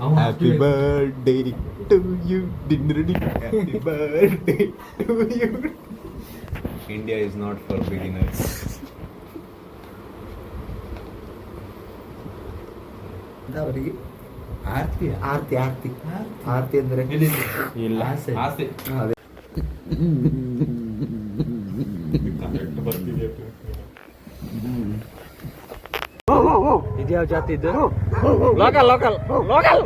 Happy birthday to you ಡಿನ್ನಡಿ happy birthday to you. India is not for beginners. ಅವರಿಗೆ ಆರ್ತಿ ಆರ್ತಿ ಆರ್ತಿ ಆರ್ತಿ ಅಂದ್ರೆ ಇಲ್ಲ ಆಸೆ. ಅದೇ ಇದ್ಯಾವ ಜಾತಿ ಇದ್ದು? Local local local.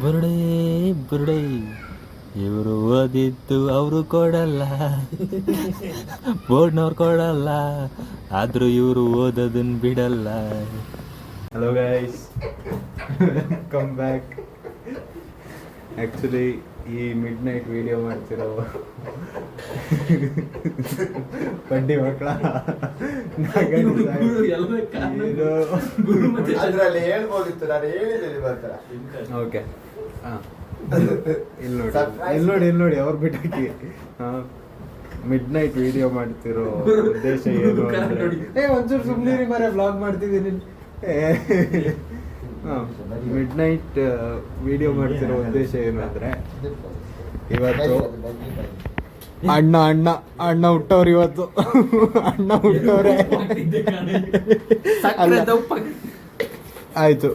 ಬುರುಡೆ ಬುರುಡೆ ಇವರು ಓದಿದ್ದು ಅವರು ಕೊಡಲ್ಲ, ಬೋರ್ಡ್ನವ್ರು ಕೊಡಲ್ಲ, ಆದ್ರೂ ಇವರು ಓದೋದನ್ನ ಬಿಡಲ್ಲ. Hello guys, come back. Actually ಈ ಮಿಡ್ ನೈಟ್ ವಿಡಿಯೋ ಮಾಡ್ತಿರೋ ಬಡ್ಡಿ ಮಕ್ಕಳ ಅದ್ರಲ್ಲಿ ಹೇಳ್ಬೋದಿತ್ತು, ನಾನು ಹೇಳಿದ್ದೀನಿ ಬರ್ತಾರ. ಓಕೆ, ಹಾಂ ಇಲ್ಲಿ ನೋಡಿ ಅವ್ರು ಬಿಟ್ಟಾಕಿ. ಮಿಡ್ ನೈಟ್ ವಿಡಿಯೋ ಮಾಡ್ತಿರೋ ಉದ್ದೇಶ ಏನು ಅಂದ್ರೆ, ಒಂಚೂರು ಸುಮ್ಮನೆ ಮರೆ ಬ್ಲಾಗ್ ಮಾಡ್ತಿದ್ದೀನಿ. ಮಿಡ್ ನೈಟ್ ವಿಡಿಯೋ ಮಾಡ್ತಿರೋ ಉದ್ದೇಶ ಏನು ಅಂದ್ರೆ, ಇವತ್ತು ಅಣ್ಣ ಅಣ್ಣ ಅಣ್ಣ ಹುಟ್ಟವ್ರು, ಇವತ್ತು ಅಣ್ಣ ಹುಟ್ಟವ್ರೆ. ಆಯ್ತು,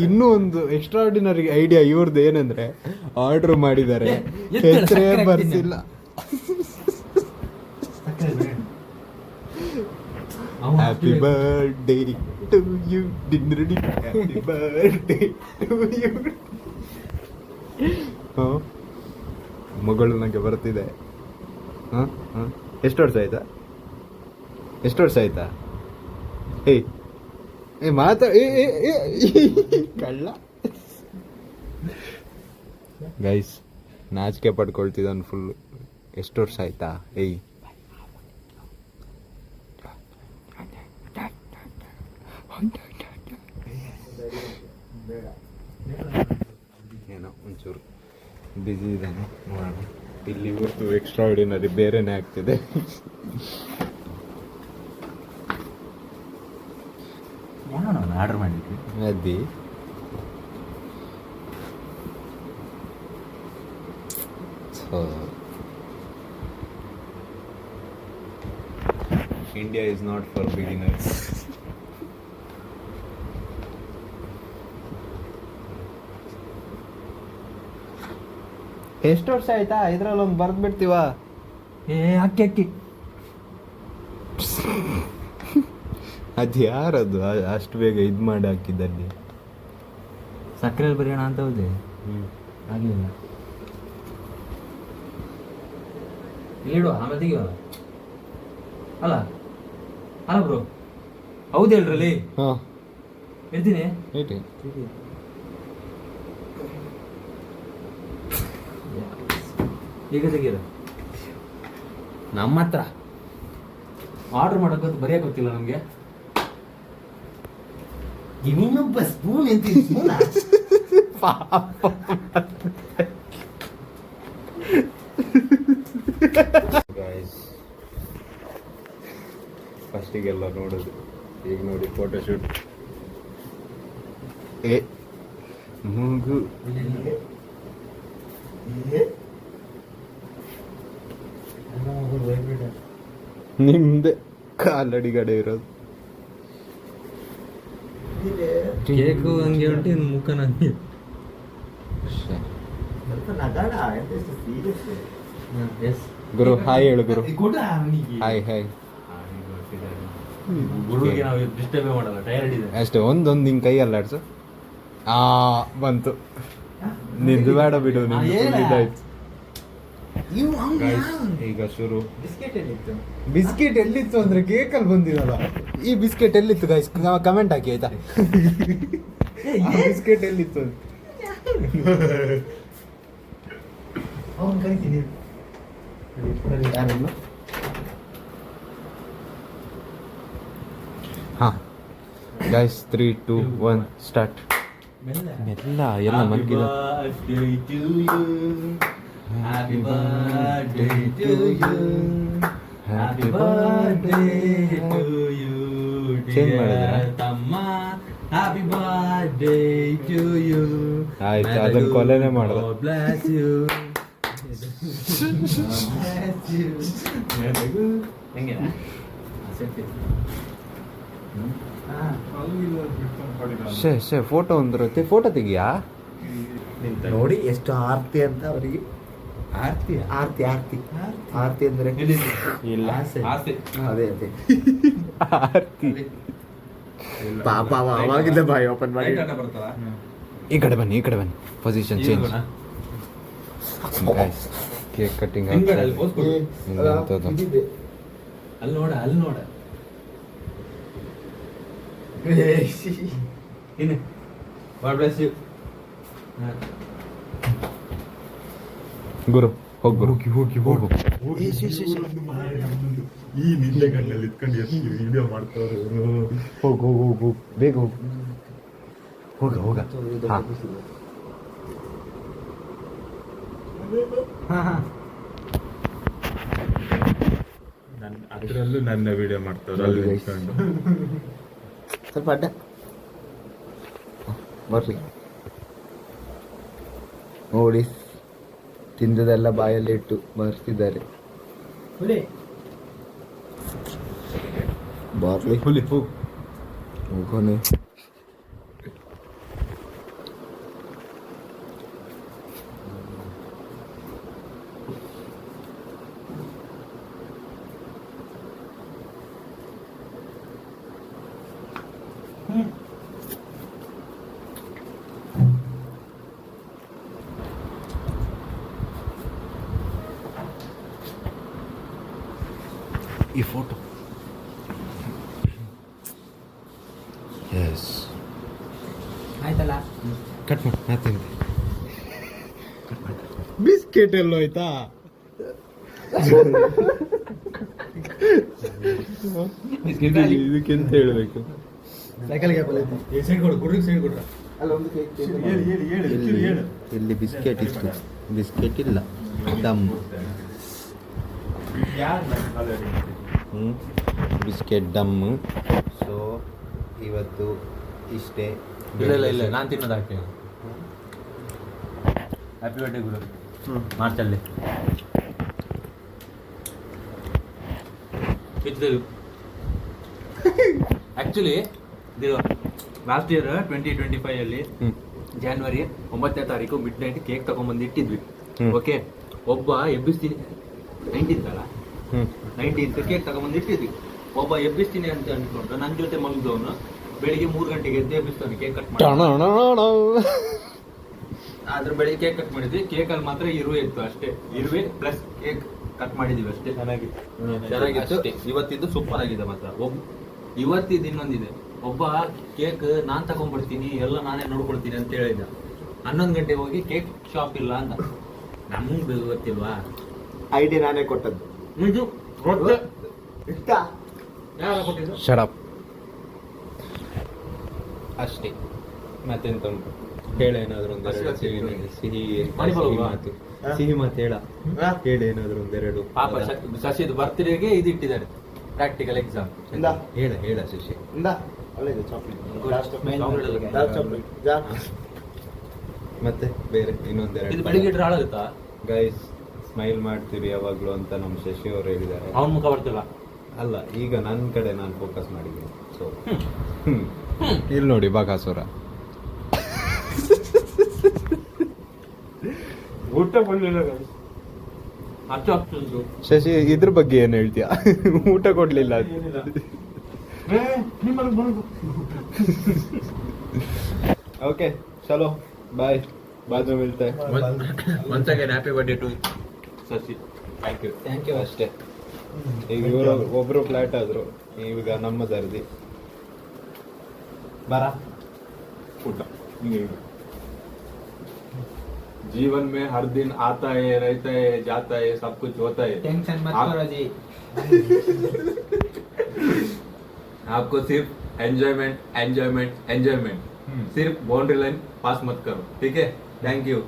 ಇನ್ನೂ ಒಂದು ಎಕ್ಸ್ಟ್ರಾರ್ಡಿನರಿ ಐಡಿಯಾ ಇವ್ರದ್ದು ಏನಂದ್ರೆ, ಆರ್ಡರ್ ಮಾಡಿದ್ದಾರೆ, ಹೆಸರೇ ಬರ್ಸಿಲ್ಲ. ಹ್ಯಾಪಿ ಬರ್ಡೇ ಟು ಯು ಡಿನ್ನಡಿ ಹ್ಯಾಪಿ ಬರ್ಡೇ ಟು ಯು. ಮಗಳು ನನಗೆ ಬರ್ತಿದೆ. ಎಷ್ಟು ವರ್ಷ ಆಯ್ತಾ? ಏಯ್ ಕಳ್ಳ ಗೈಸ್, ನಾಚಿಕೆ ಪಡ್ಕೊಳ್ತಿದ್ದಾನೆ ಫುಲ್. ಎಷ್ಟು ವರ್ಷ ಆಯ್ತಾ? ಏಯ್ ಏನೋ ಒಂಚೂರು ಬ್ಯುಸಿ ಇದ್ದಾನೆ, ನೋಡೋಣ. ಇಲ್ಲಿ ಇವತ್ತು ಎಕ್ಸ್ಟ್ರಾರ್ಡಿನರಿ ಬೇರೆನೇ ಆಗ್ತಿದೆ. ಆರ್ಡರ್ ಮಾಡಿದ್ವಿ ಅದಿ India is not for beginners. ಎಷ್ಟು ವರ್ಷ ಆಯ್ತಾ? ಇದ್ರಲ್ಲಿ ಒಂದು ಬರ್ದು ಬಿಡ್ತೀವ. ಅಕ್ಕಿ ಅದು ಯಾರದು ಅಷ್ಟು ಬೇಗ ಇದು ಮಾಡಿ ಹಾಕಿದ್ದಲ್ಲಿ? ಸಕ್ಕರೆಯಲ್ಲಿ ಬರೆಯೋಣ ಅಂತ ಹೋದೆ, ಆಗಲಿಲ್ಲ. ಇಲ್ಲಿಡು, ಆಮೇಲೆ ತೆಗಿಯೋಲ್ಲ. ಅಲ್ಲ ಅಲ್ಲ ಬ್ರೋ, ಹೌದು ಹೇಳ್ರಲ್ಲಿ. ಹಾಂ ಇರ್ತೀನಿ. ಏಟಿ ಈಗ ತೆಗೀರ. ನಮ್ಮ ಹತ್ರ ಆರ್ಡರ್ ಮಾಡೋಕ್ಕಂತ ಬರೆಯಕ್ಕೆ ಗೊತ್ತಿಲ್ಲ ನಮಗೆ. ಇನ್ನೊಬ್ಬ ಸ್ಪೂನ್ ಎಂತ ಫಸ್ಟಿಗೆಲ್ಲ ನೋಡೋದು, ಈಗ ನೋಡಿ ಫೋಟೋಶೂಟ್. ಮೂಗು ನಿಮ್ದೆ ಕಾಲಡಿಗಡೆ ಇರೋದು. ಕೇಕು ಹಂಗೆ ಉಂಟು, ಇನ್ನು ಮುಖ ನಂಗೆ. ಗುರು ಹಾಯ್ ಹೇಳು ಗುರು. Hi hi. ಗುರುಗೆ ನಾವು ಡಿಸ್ಟರ್ಬ್ ಮಾಡಲ್ಲ, ಟೈರ್ಡ್ ಇದೆ ಅಷ್ಟೇ. ಒಂದೊಂದು ಹಿಂಗೆ ಕೈ ಅಲ್ಲಾಡ್ಸು. ಬಂತು. ನಿಂದು ಬೇಡ ಬಿಡು, ನಿಂದು ಇದಾಯ್ತು. ಈಗ ಶುರು. ಬಿಸ್ಕೆಟ್ ಎಲ್ಲಿತ್ತು ಅಂದ್ರೆ ಕೇಕಲ್ಲಿ ಬಂದಿರಲ್ಲ. ಈ ಬಿಸ್ಕೆಟ್ ಎಲ್ಲಿತ್ತು ಗೈಸ್? ಕಮೆಂಟ್ ಹಾಕಿ ಆಯ್ತಾ? ಬಿಸ್ಕೆಟ್ ಎಲ್ಲಿತ್ತು ಅಂತ. ಹಾ ಗೈಸ್, 3, 2, 1 ಸ್ಟಾರ್ಟ್. ಮೆಲ್ಲ ಎಲ್ಲ ಮಲ್ಗಿಲ್ಲ. Happy birthday to you. Happy birthday to you, Change dear ಮಾಡಿದ್ರಾ? ತಮ್ಮ. Happy birthday to you. ಆಯ್ತು, May the ಅದನ್ನ ಕೊಲೆನೇ ಮಾಡ್ದೆ. God bless you. Bless you. May the good- ಹೆಂಗಿದೆ? ಶೇ ಫೋಟೋ ಒಂದಿರುತ್ತೆ, ಫೋಟೋ ತೆಗಿಯಾ? ನೋಡಿ ಎಷ್ಟು ಆರ್ತಿ ಅಂತ ಅವರಿಗೆ. ಆರ್ತಿ ಆರ್ತಿ ಆರ್ತಿ ಆರ್ತಿ ಅಂದ್ರೆ ಇಲ್ಲ. ಆಸೆ. ಅದೇ ಅದೇ ಆರ್ತಿ. ಪಾಪ ಅವ ಅವಾಗಿಂದ ಬಾಯಿ ಓಪನ್ ಮಾಡಿ. Light ಅನ್ನ ಬರ್ತಾವ? ಈ ಕಡೆ ಬನ್ನಿ, ಈ ಕಡೆ ಬನ್ನಿ. ಪೊಸಿಷನ್ ಈಗ ಚೇಂಜ್. ನೋಡೋಣ. ಕೇಕ್ ಕಟ್ಟಿಂಗ್ ಹಿಂದ್ಗಡೆ ಅಲ್ಲಿ pose ಕೊಡು. ಇದಿದೆ. ಅಲ್ಲಿ ನೋಡ, ಅಲ್ಲಿ ನೋಡ. ಇನ್ನು God bless you. ಗುರು ಹೋಗಿ ಹೋಗು. ಈ ನಿಲ್ಲೆ ಗಣ್ಣಲ್ಲಿ ಇಟ್ಕೊಂಡು ಎಷ್ಟು ವಿಡಿಯೋ ಮಾಡ್ತಾರೆ ಹೋಗು ಬೇಗ ಹೋಗ. ಅದರಲ್ಲೂ ನನ್ನ ವಿಡಿಯೋ ಮಾಡ್ತಾರೆ ಅಲ್ಲಿ ನಿಂತ್ಕೊಂಡು. ಸ್ವಲ್ಪ ಅಡ್ಡ ಬರ್ಲಿ. ನೋಡಿ ತಿಂದದೆಲ್ಲ ಬಾಯಲ್ಲಿ ಇಟ್ಟು ಬರ್ತಿದ್ದಾರೆ. ಬರ್ಲಿ ಹುಲಿ ಹೋಗು. ಹೋಗೋಣ. ಈ ಫೋಟೋ ಎಸ್ ಆಯ್ತಲ್ಲ? ಕಟ್ ಮಾಡಿ. ನಾ ತಿಂದೆ. ಬಿಸ್ಕೆಟ್ ಎಲ್ಲೋ ಆಯ್ತಾ? ಇದಕ್ಕೆಂತ ಹೇಳ್ಬೇಕು? ಸೈಡ್ ಕೊಡು, ಗುಡ್ರಿಗೆ ಸೈಡ್ ಕೊಡ್ರ. ಇಲ್ಲಿ ಬಿಸ್ಕೆಟ್ ಇತ್ತು, ಬಿಸ್ಕೆಟ್ ಇಲ್ಲ. ದಮ್ ಬಿಸ್ಕೆಟ್ ದಮ್. ಸೊ ಇವತ್ತು ಇಷ್ಟೇ. ಇಲ್ಲ ನಾನು ತಿನ್ನೋದು ಹಾಕಿ. ಹ್ಯಾಪಿ ಬರ್ಡೇ ಗುರು. ಮಾರ್ಚಲ್ಲಿ ಆ್ಯಕ್ಚುಲಿ ಇದು ಲಾಸ್ಟ್ ಇಯರ್ 2025 ಅಲ್ಲಿ ಜಾನ್ವರಿ 9ನೇ ತಾರೀಕು ಮಿಡ್ ನೈಟ್ ಕೇಕ್ ತಗೊಂಡ್ಬಂದು ಇಟ್ಟಿದ್ವಿ. ಓಕೆ, ಒಬ್ಬ ಎಬ್ಬಿಸ್ತೀನಿ 19th ಅಲ್ಲ, 19th ಕೇಕ್ ತಗೊಂಡ್ಬಂದು ಇಟ್ಟಿದ್ವಿ. ಒಬ್ಬ ಎಬ್ಬಿಸ್ತೀನಿ ಅಂತ ಅನ್ಕೊಂಡು ನನ್ನ ಜೊತೆ ಮಲಗಿದವನು ಬೆಳಿಗ್ಗೆ 3 ಗಂಟೆಗೆ ಎದ್ದು ಎಬ್ಬಿಸ್ತಾನೆ ಕೇಕ್ ಕಟ್ ಮಾಡಿ. ಅದ್ರ ಬೆಳಿಗ್ಗೆ ಕೇಕ್ ಕಟ್ ಮಾಡಿದ್ವಿ. ಕೇಕಲ್ಲಿ ಮಾತ್ರ ಇರುವೆ ಇತ್ತು ಅಷ್ಟೇ. ಇರುವೆ ಪ್ಲಸ್ ಕೇಕ್ ಕಟ್ ಮಾಡಿದೀವಿ ಅಷ್ಟೇ. ಚೆನ್ನಾಗಿತ್ತು. ಇವತ್ತಿದ್ದು ಸೂಪರ್ ಆಗಿದೆ ಮಾತ್ರ. ಇವತ್ತಿದ್ದು ಇನ್ನೊಂದಿದೆ. ಒಬ್ಬ ಕೇಕ್ ನಾನ್ ತಗೊಂಡ್ಬಿಡ್ತೀನಿ, ಎಲ್ಲ ನಾನೇ ನೋಡ್ಕೊಳ್ತೀನಿ ಅಂತ ಹೇಳಿದ. 11 ಗಂಟೆ ಹೋಗಿ ಕೇಕ್ ಶಾಪ್ ಇಲ್ಲ ಅಂತ. ನಮ್ಗೆ ಗೊತ್ತಿಲ್ವಾ? ಐಡಿ ನಾನೇ ಕೊಟ್ಟದ್ದು. ಇದು ಇಷ್ಟ ಯಾರು ಕೊಟ್ಟಿದ್ದು? ಶಡಪ್ ಅಷ್ಟೇ. ಮತ್ತೆಂತ ಉಂಟು ಹೇಳ? ಏನಾದ್ರು ಒಂದೆರಡು ಸಿಹಿ ಮಾತು, ಸಿಹಿ ಮಾತು ಹೇಳ. ಏನಾದ್ರು ಒಂದೆರಡು. ಪಾಪ ಶಶಿದ್ ಬರ್ತ್ಡೇಗೆ ಇದು ಇಟ್ಟಿದ್ದಾರೆ, ಪ್ರಾಕ್ಟಿಕಲ್ ಎಕ್ಸಾಮ್. ಇಂದ ಹೇಳ ಶಶಿ. ಇಂದ ಒಳ್ಳೆದು ಚಾಕ್ಲೇಟ್. ಮತ್ತೆ ಬೇರೆ ಇದು ಇನ್ನೊಂದೆರಡು. ಬೆಳಿಗ್ಗೆ ಇಟ್ರೆ ಹಾಳಾಗುತ್ತಾ? ಗೈಸ್ ಸ್ಮೈಲ್ ಮಾಡ್ತೀರಿ ಯಾವಾಗ್ಲೂ ಅಂತ ನಮ್ಮ ಶಶಿ ಅವರು ಹೇಳಿದ್ದಾರೆ. ಅವನ ಮುಖ ಬರ್ತಿಲ್ಲ. ಅಲ್ಲ, ಈಗ ನನ್ನ ಕಡೆ ನಾನು ಫೋಕಸ್ ಮಾಡಿದ್ದೀನಿ. ಸೊ ಇಲ್ಲಿ ನೋಡಿ ಬಾಕಾಸುರ. ಊಟ ಬಂದಿಲ್ಲ ಅಷ್ಟು ಆಗ್ತುಂಟು. ಶಶಿ ಇದ್ರ ಬಗ್ಗೆ ಏನ್ ಹೇಳ್ತೀಯಾ? ಊಟ ಕೊಡ್ಲಿಲ್ಲ. ಓಕೆ ಚಲೋ ಬಾಯ್, ಬಾದ್ ಮೇ ಮಿಲ್ತೆ. Once again happy birthday to Shashi. Thank you ಅಷ್ಟೇ. ಈಗ ಇವರು ಒಬ್ರು ಫ್ಲಾಟ್ ಆದ್ರು, ಈಗ ನಮ್ಮ ದರ್ದಿ ಬರ ಊಟ. जीवन में हर दिन आता है, रहता है, जाता है, सब कुछ होता है. टेंशन मत आप- करो जी. आपको सिर्फ एंजॉयमेंट एंजॉयमेंट एंजॉयमेंट, सिर्फ बाउंड्री लाइन पास मत करो, ठीक है? Thank you.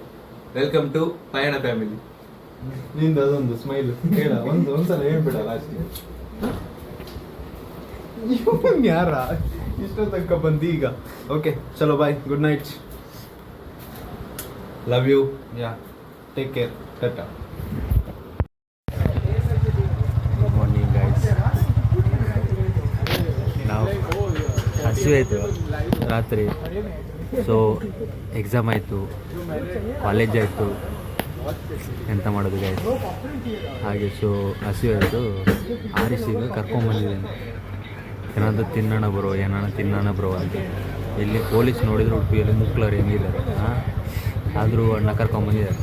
वेलकम टू पयण फैमिली. ನಿಂದ ಅದೊಂದು ಸ್ಮೈಲ್ ಹೇಳ ಒಂದ್ಸಲ ಹೇಳ್ಬಿಡ ಲಾಸ್ಟ್ ಯಾರ ಇಷ್ಟೋ ತನಕ ಬಂದು ಈಗ ಓಕೆ ಚಲೋ bye good night love you ಯಾ ಟೇಕ್ ಕೇರ್ ಟಾಟಾ ಗುಡ್ ಮಾರ್ನಿಂಗ್ ಗೈಸ್. ನಾವು ಹಸಿವಾಯಿತು ರಾತ್ರಿ, ಸೊ ಎಕ್ಸಾಮ್ ಆಯಿತು, ಕಾಲೇಜ್ ಆಯಿತು, ಎಂತ ಮಾಡೋದು ಗೈಸ್. ಹಾಗೆ ಸೊ ಹಸಿವಾಯಿತು, ಆರಿಸಿಗೆ ಕರ್ಕೊಂಬಂದಿದ್ದೇನೆ. ಏನಾದರೂ ತಿನ್ನೋಣ ಬರೋ ಅಂತ. ಇಲ್ಲಿ ಪೊಲೀಸ್ ನೋಡಿದ್ರು ಉಡುಪಿಯಲ್ಲಿ ಮುಕ್ಳರು ಹೆಂಗಿದ್ದಾರೆ, ಆದರೂ ಅಣ್ಣ ಕರ್ಕೊಂಬಂದಿದ್ದಾರೆ.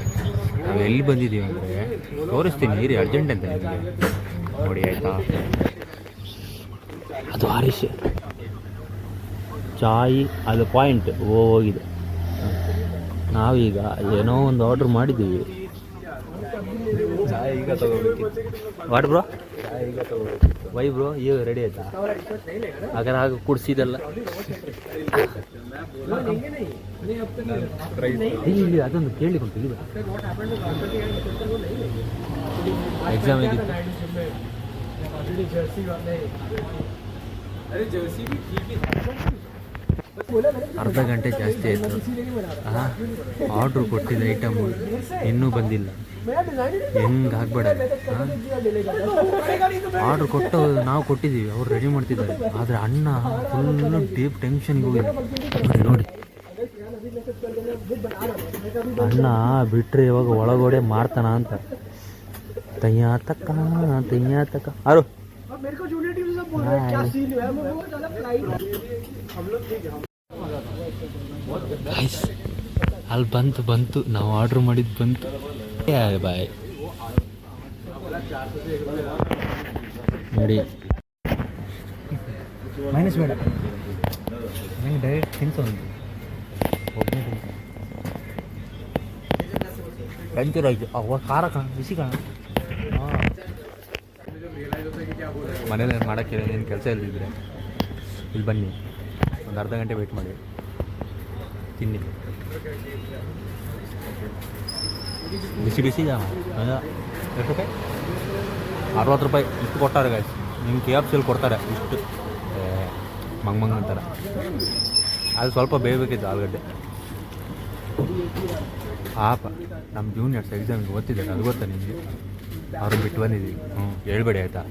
ನಾವು ಎಲ್ಲಿ ಬಂದಿದ್ದೀವಿ ಅಂದರೆ ತೋರಿಸ್ತೀನಿ ಇರಿ, ಅರ್ಜೆಂಟ್ ಅಂತ ನಿಮಗೆ ನೋಡಿ ಆಯಿತಾ. ಅದು ಆರಿಷ್ ಚಾಯ್, ಅದು ಪಾಯಿಂಟ್ ಹೋಗಿದೆ. ನಾವೀಗ ಏನೋ ಒಂದು ಆರ್ಡ್ರ್ ಮಾಡಿದ್ದೀವಿ. ಚಾಯ್ ಈಗ ತಗೋಬೇಕಿತ್ತು. What bro? ಚಾಯ್ ಈಗ ತಗೋಬೇಕಿತ್ತು. ವೈ ಬ್ರೋ, ಈಗ ರೆಡಿ ಆಯ್ತಾ? ಹಾಗಾದ್ರೆ ಆಗ ಕುಡಿಸಿದಲ್ಲ ಇಲ್ಲಿ ಅದೊಂದು ಕೇಳಿಕೊಂಡು ಇಲ್ಲಿ ಎಕ್ಸಾಮ್ ಹೇಗಿತ್ತು? ಅರ್ಧ ಗಂಟೆ ಜಾಸ್ತಿ ಆಯಿತು. ಆರ್ಡ್ರು ಕೊಟ್ಟಿದ್ದ ಐಟಮು ಇನ್ನೂ ಬಂದಿಲ್ಲ. ಹೆಂಗೆ ಆಗ್ಬೇಡ. ಆರ್ಡ್ರ್ ಕೊಟ್ಟು ನಾವು ಕೊಟ್ಟಿದ್ದೀವಿ, ಅವ್ರು ರೆಡಿ ಮಾಡ್ತಿದ್ದಾರೆ. ಆದರೆ ಅಣ್ಣ ಫುಲ್ಲು ಡೀಪ್ ಟೆನ್ಷನ್ಗೆ ಹೋಗಿದೆ ನೋಡಿ. ಅಣ್ಣ ಬಿಟ್ಟರೆ ಇವಾಗ ಒಳಗಡೆ ಮಾಡ್ತಾನ ಅಂತ. ತಯ್ಯ ತಕ್ಕ ಅರು ಅಲ್ಲಿ ಬಂತು ನಾವು ಆರ್ಡ್ರ್ ಮಾಡಿದ್ದು ಬಂತು. ಬಾಯ್ ನೋಡಿ, ಮೈನಸ್ ಬೇಡ, ನನಗೆ ಡೈರೆಕ್ಟ್ ತಿನ್ಸೊಂದು ಒಬ್ಬನೇ ಬೆಂತಿರಾಯ್ತು. ಅವ ಖಾರ ಕಣ, ಬಿಸಿ ಕಣ. ಮನೇಲಿ ಮಾಡೋಕ್ಕೆ ಏನು ಕೆಲಸ ಇಲ್ಲದಿದ್ರೆ ಇಲ್ಲಿ ಬನ್ನಿ, ಒಂದು ಅರ್ಧ ಗಂಟೆ ವೆಯ್ಟ್ ಮಾಡಿ ತಿನ್ನಿ. ಬಿಸಿ ಎಷ್ಟು ರೂಪಾಯಿ? 60 ರೂಪಾಯಿ ಇಷ್ಟು ಕೊಟ್ಟಾರೆ ಗಾಯ್ಸ್. ನಿಮ್ಮ KFC ಕೊಡ್ತಾರೆ ಇಷ್ಟು ಮಂಗ್ ಅಂತಾರೆ. ಅದು ಸ್ವಲ್ಪ ಬೇಯಬೇಕಿತ್ತು ಆಲೂಗಡ್ಡೆ. ನಮ್ಮ ಜೂನಿಯರ್ಸ್ ಎಕ್ಸಾಮಿಗೆ ಓದ್ತಿದ್ದಾರೆ, ಅದು ಗೊತ್ತಾ ನಿಮಗೆ? ಅವ್ರನ್ನ ಬಿಟ್ಟು ಬಂದಿದ್ದೀವಿ. ಹೇಳ್ಬೇಡಿ ಆಯಿತಾ,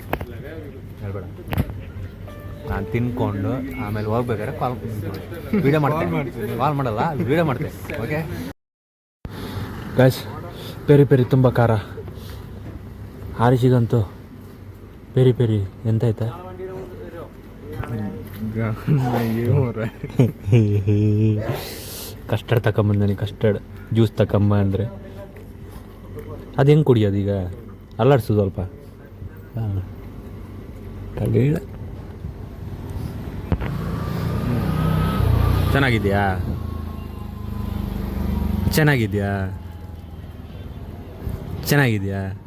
ಹೇಳ್ಬೇಡ. ನಾನು ತಿನ್ಕೊಂಡು ಆಮೇಲೆ ಹೋಗ್ಬೇಕಾದ್ರೆ ವೀಡಿಯೋ ಮಾಡ್ತೇನೆ. ಕಾಲ್ ಮಾಡಲ್ಲ, ವೀಡಿಯೋ ಮಾಡ್ತೇನೆ. ಓಕೆ ಗಾಯ್ಸ್, ಪೆರಿ ತುಂಬ ಖಾರ. ಹಾರಿಸಿಗಂತೂ ಪೆರಿ ಎಂತಾಯ್ತಾ? ಕಸ್ಟರ್ಡ್ ತಗೊಂಬಂದಾನೆ, ಕಸ್ಟರ್ಡ್ ಜ್ಯೂಸ್ ತಗೊಂಬ ಅಂದರೆ ಅದು ಹೆಂಗೆ ಕುಡಿಯೋದು ಈಗ? ಅಲ್ಲಾಡ್ಸು ಸ್ವಲ್ಪ. ಕಡೀಳ ಚೆನ್ನಾಗಿದೆಯಾ?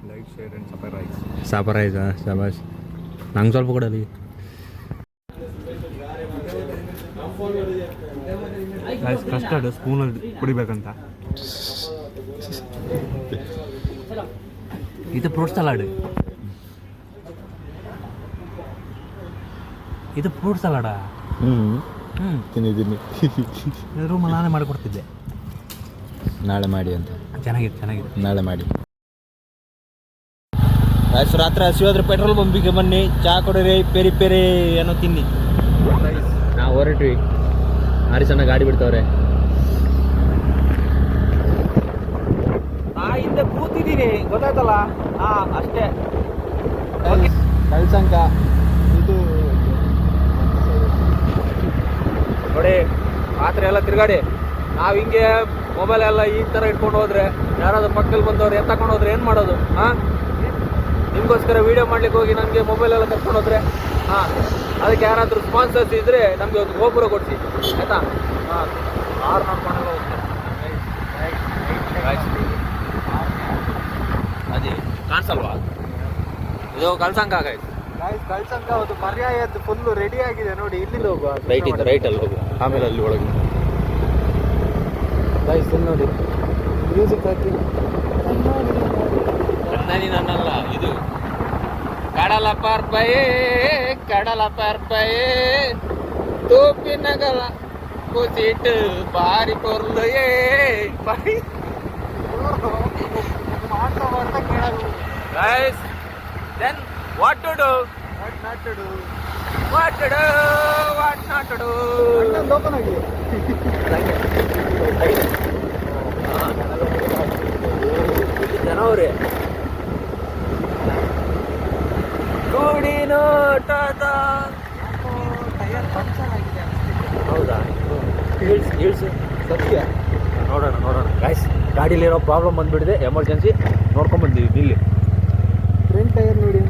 Like, share and subscribe. ಸಾಪರೈಸಾ? ಶಬಾಷ್. ನಂಗೆ ಸ್ವಲ್ಪ ಕೊಡಲಿ. ಕಸ್ಟರ್ಡ್ ಸ್ಪೂನಲ್ಲಿ ಕುಡಿಬೇಕಂತ. ಇದು ಫ್ರೂಟ್ ಸಲಾಡ್. ಇದು ಫ್ರೂಟ್ ಸಲಾಡಾ? ತಿನ್ನಿದ್ದೀನಿ. ರೂಮಲ್ಲಿ ನಾನೇ ಮಾಡಿಕೊಡ್ತಿದ್ದೆ. ನಾಳೆ ಮಾಡಿ ಅಂತ. ಚೆನ್ನಾಗಿದೆ. ನಾಳೆ ಮಾಡಿ. ರಾತ್ರಿ ಹಸಿವಾದ್ರೆ ಪೆಟ್ರೋಲ್ ಬಂಪಿಗೆ ಬನ್ನಿ, ಚಾ ಕೊಡಿರಿ, ಪೆರಿ ಏನೋ ತಿನ್ನಿ. ನಾವು ಹೊರಟ್ವಿ, ಹರಿಸಣ್ಣ ಗಾಡಿ ಬಿಡ್ತವ್ರೆ. ಹಿಂದೆ ಕೂತಿದ್ದೀನಿ, ಗೊತ್ತಾಯ್ತಲ್ಲ? ಅಷ್ಟೇ. ಕಳ್ಸಂಕ ಇದು ನೋಡಿ, ರಾತ್ರಿ ಎಲ್ಲ ತಿರುಗಾಡಿ. ನಾವು ಹಿಂಗೆ ಮೊಬೈಲ್ ಎಲ್ಲ ಈ ಥರ ಇಟ್ಕೊಂಡು ಹೋದ್ರೆ, ಯಾರಾದ್ರೂ ಪಕ್ಕದಲ್ಲಿ ಬಂದವ್ರು ಎತ್ತಕೊಂಡು ಹೋದ್ರೆ ಏನು ಮಾಡೋದು? ನಿಮಗೋಸ್ಕರ ವೀಡಿಯೋ ಮಾಡ್ಲಿಕ್ಕೆ ಹೋಗಿ ನನಗೆ ಮೊಬೈಲ್ ಎಲ್ಲ ಕರ್ಕೊಂಡು ಹೋದ್ರೆ, ಅದಕ್ಕೆ ಯಾರಾದರೂ ಸ್ಪಾನ್ಸರ್ಸ್ ಇದ್ದರೆ ನಮಗೆ ಒಂದು ಗೋಪುರ ಕೊಡಿಸಿ, ಆಯಿತಾ? ಆರು ನೋಡ್ಕೊಂಡೆಲ್ಲ ಹೋಗ್ತಾರೆ. ಅದೇ ಕಾಣಿಸಲ್ವಾ? ಇದು ಕಳ್ಸಂಕ ಆಗಾಯ್ತು. ಕಳ್ಸಂಕ ಒಂದು ಪರ್ಯಾಯದ್ದು ಫುಲ್ಲು ರೆಡಿ ಆಗಿದೆ ನೋಡಿ. ಇಲ್ಲಿಂದ ಹೋಗುವ, ರೈಟಲ್ಲಿ ಹೋಗು, ಆಮೇಲೆ ಅಲ್ಲಿ ಒಳಗೆ ಗೈಸ್ ನೋಡಿ ಮ್ಯೂಸಿಕ್ ಹಾಕಿ. ಅಂದಾನಿ ನನ್ನಲ್ಲ ಇದು ಕಡಲ ಪಾರ್ಪಯೇ ತೂಪಿನಗಲ ಕೂಸಿಟ್ಟು ಬಾರಿ ಪೊರ್ಲಯೇ ಬಾರಿ guys then what to do what not to do open ಆಗಿದೆ. ಜನವರಿ ಕೂಡಿ ನೋಟದ ಹೌದಾ ಇಳ್ಸು ಸತ್ಯ. ನೋಡೋಣ ಗಾಯ್ಸ್ ಗಾಡಿಲಿರೋ ಪ್ರಾಬ್ಲಮ್ ಬಂದ್ಬಿಟ್ಟಿದೆ ಎಮರ್ಜೆನ್ಸಿ ನೋಡ್ಕೊಂಡ್ ಬಂದೀವಿ ಇಲ್ಲಿ ಫ್ರಂಟ್ ಟೈರ್ ನೋಡಿ.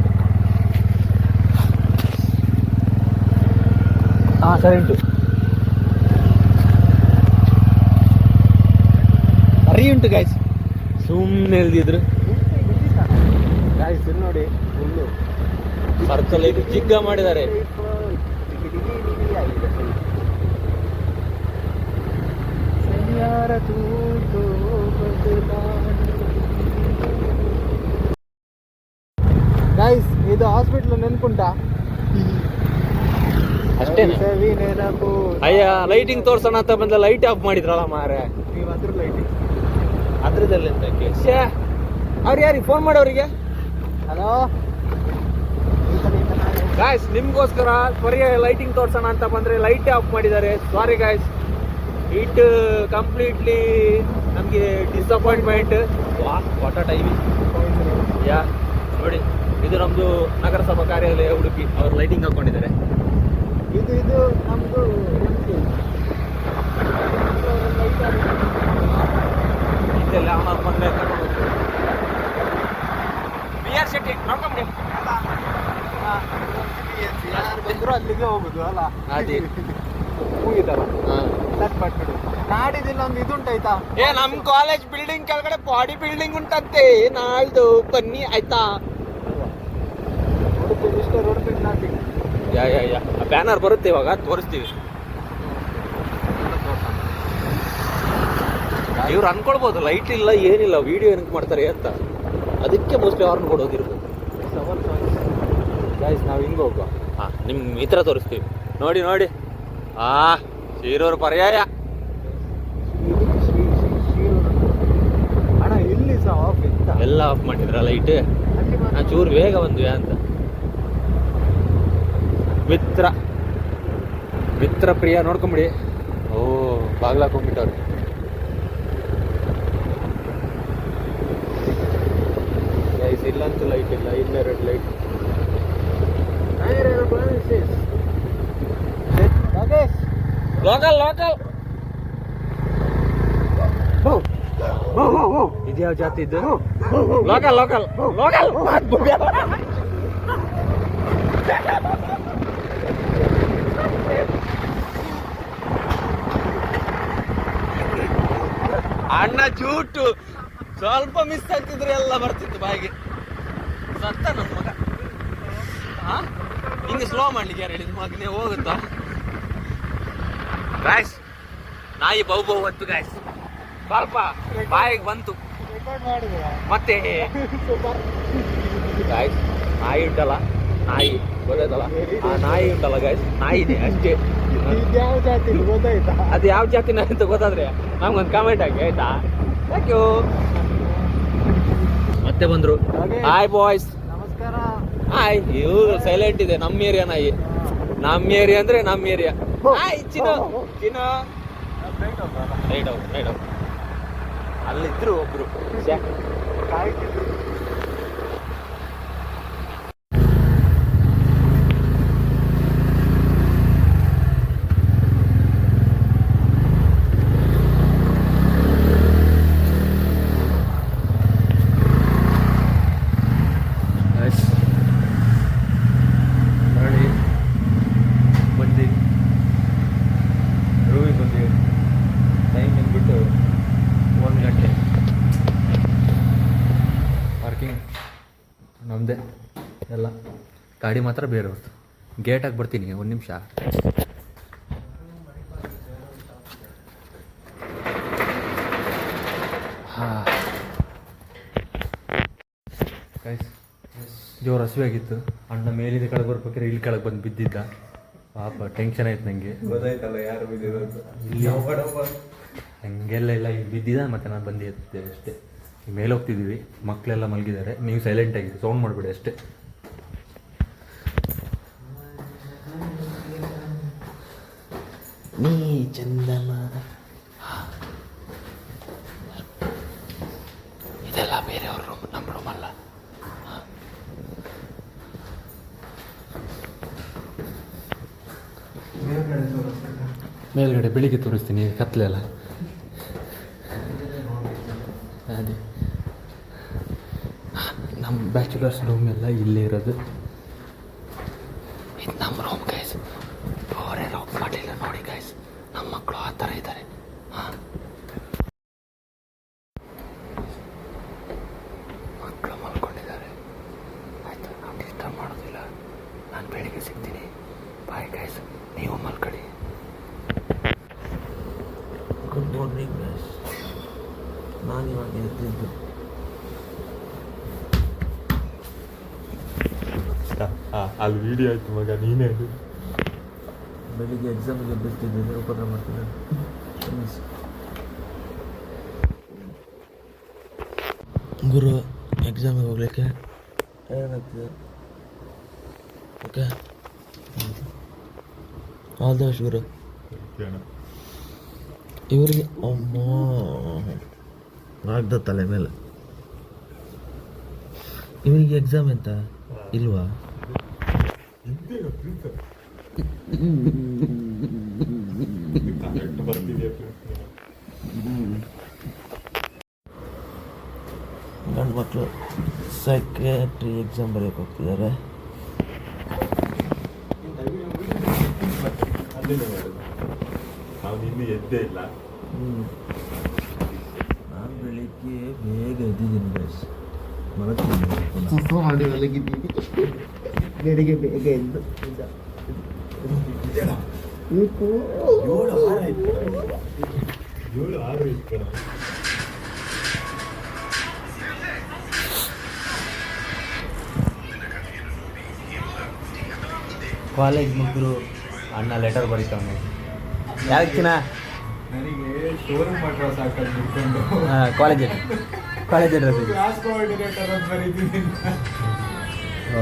ಹಾಂ ಸರಿ ಉಂಟು ಸರಿ ಉಂಟು ಗಾಯ್ಸ್ ಸುಮ್ಮನೆ ಎಲ್ದಿದ್ರು ಗಾಯ್ಸ್ ಇಲ್ಲಿ ನೋಡಿ ಫುಲ್ಲು ಸರ್ಕಲ್ ಇದು ಚಿಕ್ಕ ಮಾಡಿದ್ದಾರೆ. ಗೈಸ್ ಇದು ಹಾಸ್ಪಿಟ್ಲ್ ನೆನ್ಪುಂಟಾ? ಅಷ್ಟೇನಾ? ಸವಿ ನೆನಪು. ಅಯ್ಯ ಲೈಟಿಂಗ್ ತೋರ್ಸೋಣ ಅಂತ ಬಂದ ಲೈಟ್ ಆಫ್ ಮಾಡಿದ್ರಲ್ಲ ಮಾರೆ ನೀವು ಅದ್ರ ಲೈಟಿಂಗ್ ಅದ್ರದಲ್ಲಿ ಅಂತ ಅವ್ರು ಯಾರಿಗೆ ಫೋನ್ ಮಾಡೋರಿಗೆ ಹಲೋ ಗಾಯ್ಸ್ ನಿಮ್ಗೋಸ್ಕರ ಬರೀ ಲೈಟಿಂಗ್ ತೋರ್ಸೋಣ ಅಂತ ಬಂದ್ರೆ ಲೈಟ್ ಆಫ್ ಮಾಡಿದ್ದಾರೆ. ಸಾರಿ ಗಾಯ್ಸ್, ಇಟ್ ಕಂಪ್ಲೀಟ್ಲಿ ನಮಗೆ ಡಿಸಪಾಯಿಂಟ್ಮೆಂಟ್. ವಾಟ್ ಟೈಮಿಂಗ್ ಯಾ ನೋಡಿ, ಇದು ನಮ್ದು ನಗರಸಭಾ ಕಾರ್ಯಾಲಯ ಉಡುಪಿ, ಅವ್ರು ಲೈಟಿಂಗ್ ಹಾಕೊಂಡಿದ್ದಾರೆ. ಇದು ನಮ್ದು ಇದೆಲ್ಲ ಅವನ ಬಂದ್ರೆ ಬಿ ಆರ್ ಶೆಟ್ಟಿ ನೋಡ್ಕೊಂಬಿಡಿ. ಯಾರು ಬಂದ್ರು ಅಲ್ಲಿಗೆ ಹೋಗುದು ಅಲ್ಲ. ಅದೇ ಮುಗಿದಲ್ಲ ನಾಡಿದಿಲ್ಲ ಒಂದು ಇದುಂಟಾಯ್ತಾ? ನಮ್ ಕಾಲೇಜ್ ಬಿಲ್ಡಿಂಗ್ ಕೆಳಗಡೆ ಬಾಡಿ ಬಿಲ್ಡಿಂಗ್ ಉಂಟಂತೆ, ನಾಳ್ದು ಬನ್ನಿ ಆಯ್ತಾ? ಉಡುಪಿ ಮಿಸ್ಟರ್ ಉಡುಪಿ ನಾಟಿಂಗ್. ಯಾ ಬ್ಯಾನರ್ ಬರುತ್ತೆ, ಇವಾಗ ತೋರಿಸ್ತೀವಿ. ಇವ್ರು ಅನ್ಕೊಳ್ಬೋದು ಲೈಟ್ ಇಲ್ಲ ಏನಿಲ್ಲ ವಿಡಿಯೋ ಏನಕ್ಕೆ ಮಾಡ್ತಾರೆ ಅಂತ, ಅದಕ್ಕೆ ಮೋಸ್ಟ್ಲಿ ಅವ್ರನ್ನ ಕೊಡೋದಿರ್ಬೋದು. ಗೈಸ್ ನಾವು ಹಿಂಗೆ ಹೋಗುವ. ಹಾಂ ನಿಮ್ಮ ಈ ಥರ ತೋರಿಸ್ತೀವಿ ನೋಡಿ. ಶೀರೂರು ಪರ್ಯಾಯ. ಅಣ್ಣ ಇಲ್ಲಿ ಸಹ ಆಫ್ ಇತ್ತ, ಎಲ್ಲ ಆಫ್ ಮಾಡಿದ್ರ ಲೈಟ್. ನಾ ಚೂರು ಬೇಗ ಬಂದ್ವಿ ಅಂತ. ಮಿತ್ರ ಪ್ರಿಯ ನೋಡ್ಕೊಂಬಿಡಿ. ಓ ಬಾಗ್ಲಾಕ್ ಹೋಗ್ಬಿಟ್ಟವ್ರು. ಗೈಸ್ ಇಲ್ಲಂತೂ ಲೈಟ್ ಇಲ್ಲ, ಇಲ್ಲೆರಡು ಲೈಟ್. ಲೋಕಲ್ ಇದ್ಯಾವ ಜಾತಿ ಇದ್ದು? ಲೋಕಲ್ ಅಣ್ಣ ಚೂಟು ಸ್ವಲ್ಪ ಮಿಸ್ ಆಗ್ತಿದ್ರೆ ಎಲ್ಲ ಬರ್ತಿತ್ತು ಬಾಯಿಗೆ. ಸತ್ತ ನನ್ನ ಮಗ. ಹಿಂಗೆ ಸ್ಲೋ ಮಾಡ್ಲಿಕ್ಕೆ ಯಾರು ಹೇಳಿದ್ ಮಗನೇ ಹೋಗುತ್ತಾ? ಗಾಯ್ಸ್ ನಾಯಿ ಬಹು ಹೊತ್ತು ಗಾಯ್ಸ್ ಸ್ವಲ್ಪ ಬಾಯಿಗೆ ಬಂತು ಮತ್ತೆ. ಗಾಯ್ಸ್ ನಾಯಿ ಉಂಟಲ್ಲ, ನಾಯಿ ಗೊತ್ತಾಯ್ತಲ್ಲ, ಆ ನಾಯಿ ಉಂಟಲ್ಲ ಗಾಯ್ಸ್, ನಾಯಿನೇ ಅಷ್ಟೇ. ಯಾವ ಜಾತಿ ಗೊತ್ತಾಯ್ತಾ? ಅದು ಯಾವ ಜಾತಿನ ಅಂತ ಗೊತ್ತಾದ್ರೆ ನಮ್ಗೊಂದು ಕಾಮೆಂಟ್ ಹಾಕಿ ಆಯ್ತಾ? Thank you. ಮತ್ತೆ ಬಂದ್ರು. ಹಾಯ್ ಬಾಯ್ಸ್, ನಮಸ್ಕಾರ. ಹಾಯ್. ಇವ್ರು ಸೈಲೆಂಟ್ ಇದೆ. ನಮ್ಮ ಏರಿಯಾ ನಾಯಿ, ನಮ್ಮ ಏರಿಯಾ ಅಂದ್ರೆ ನಮ್ಮ ಏರಿಯಾ. ಹಾಯ್ ಚಿನ್ನ ರೈಟ್ ಔಟ್. ಅಲ್ಲಿದ್ರು ಒಬ್ರು ನಮ್ಮದೇ ಎಲ್ಲ. ಗಾಡಿ ಮಾತ್ರ ಬೇರೆಯವ್ರದ್ದು. ಗೇಟಾಗಿ ಬರ್ತೀನಿ ಒಂದು ನಿಮಿಷ. ಜೋರು ಹಸಿವಾಗಿತ್ತು. ಅಣ್ಣ ಮೇಲಿಂದ ಕೆಳಗೆ ಬರ್ಬೇಕಾದ್ರೆ ಇಲ್ಲಿ ಕೆಳಗೆ ಬಂದು ಬಿದ್ದಿದ್ದ. ಪಾಪ ಟೆನ್ಷನ್ ಆಯ್ತು ನನಗೆ. ಗೊತ್ತಾಯ್ತಲ್ಲ ಯಾರು ಬಿದ್ದಿರೋದು. ಇಲ್ಲಿ ಹಂಗೆಲ್ಲ ಇಲ್ಲ, ಇಲ್ಲಿ ಬಿದ್ದಿದ್ದ ಮತ್ತು ನಾನು ಬಂದು ಎತ್ತಿದ್ದೆ ಅಷ್ಟೇ. ಮೇಲೆ ಹೋಗ್ತಿದ್ದೀವಿ, ಮಕ್ಕಳೆಲ್ಲ ಮಲಗಿದ್ದಾರೆ, ನೀವು ಸೈಲೆಂಟ್ ಆಗಿದೆ, ಸೌಂಡ್ ಮಾಡಿಬಿಡಿ ಅಷ್ಟೇ. ನೀ ಚಂದನ ಇದೆಲ್ಲ ಬೇರೆಯವ್ರ ರೂಮ್, ನಮ್ಮ ರೂಮ್ ಅಲ್ಲ. ಮೇಲ್ಗಡೆ ಬೆಳಿಗ್ಗೆ ತೋರಿಸ್ತೀನಿ, ಕತ್ಲೆಲ್ಲ. ಅದೇ ನಮ್ಮ ಬ್ಯಾಚುಲರ್ಸ್ ರೂಮ್ ಎಲ್ಲ ಇಲ್ಲೇ ಇರೋದು. ಇದು ನಮ್ಮ ರೂಮ್ ಗೈಸ್. ಅವರೇ ಲಾಕ್ ಮಾಡಿಲ್ಲ ನೋಡಿ ಗೈಸ್, ನಮ್ಮ ಮಕ್ಕಳು ಆ ಥರ ಇದ್ದಾರೆ. ಹಾಂ, ಮಕ್ಕಳು ಮಲ್ಕೊಂಡಿದ್ದಾರೆ. ಆಯಿತು, ನಾವು ಡಿಸ್ಟರ್ಬ್ ಮಾಡೋದಿಲ್ಲ. ನಾನು ಬೆಳಿಗ್ಗೆ ಸಿಗ್ತೀನಿ. ಬಾಯ್ ಗೈಸ್, ನೀವು ಮಲ್ಕಡಿ. Good morning guys. ನಾನು ಇವಾಗ ಎದ್ದಿದ್ದು. ಅಲ್ಲಿ ವಿಡಿಯೋ ಆಯ್ತು ಮಗ, ನೀನೇ ಅದು. ಬೆಳಿಗ್ಗೆ ಎಕ್ಸಾಮಿಗೆ ಎಬ್ಬಿಸ್ತಿದ್ದೀನಿ, ಉಪದ್ರ ಮಾಡ್ತೀನಿ. ಗುರು, ಎಕ್ಸಾಮಿಗೆ ಹೋಗ್ಲಿಕ್ಕೆ ಏನಾಗ್ತಿದೆ? ಓಕೆ, ಆಲ್ ದ ಬೆಸ್ಟ್ ಗುರು. ಇವರಿಗೆ ಅಮ್ಮ ಆಗ್ದ ತಲೆ ಮೇಲೆ. ಇವರಿಗೆ ಎಕ್ಸಾಮ್ ಎಂತ ಇಲ್ವಾ? ಗಂಡು ಮಕ್ಕಳು ಸೈಕ್ಯಾಟ್ರಿ ಎಕ್ಸಾಮ್ ಬರೆಯೋಕೆ ಹೋಗ್ತಿದ್ದಾರೆ. ನಾವು ಇನ್ನೂ ಎದ್ದೇ ಇಲ್ಲ. ನಾನು ಬೆಳಿಗ್ಗೆ ಬೇಗ ಎದ್ದಿದ್ದೀನಿ ಗೈಸ್. ಮಾಡಿ ಮಲಗಿದ್ದೀನಿ. ಬೆಳಿಗ್ಗೆ ಬೇಗ ಎದ್ದು ಏಳು ಆರು ಇತ್ತು. ಕಾಲೇಜ್ ಮುಗಿದ್ರು ಅಣ್ಣ ಲೆಟರ್ ಬರೀತಾವನು. ಯಾಕೆ ನನಗೆ ಶೋರೂಮ್ ಅಡ್ರೆಸ್ ಹಾಕೋದು ಬಿಟ್ಕೊಂಡು ಕಾಲೇಜ್ ಅಡ್ರೆಸ್ ಕ್ಲಾಸ್ ಕೋಆರ್ಡಿನೇಟರ್ ಅಂತ ಬರೀತೀನಿ.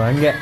ಹಂಗೆ.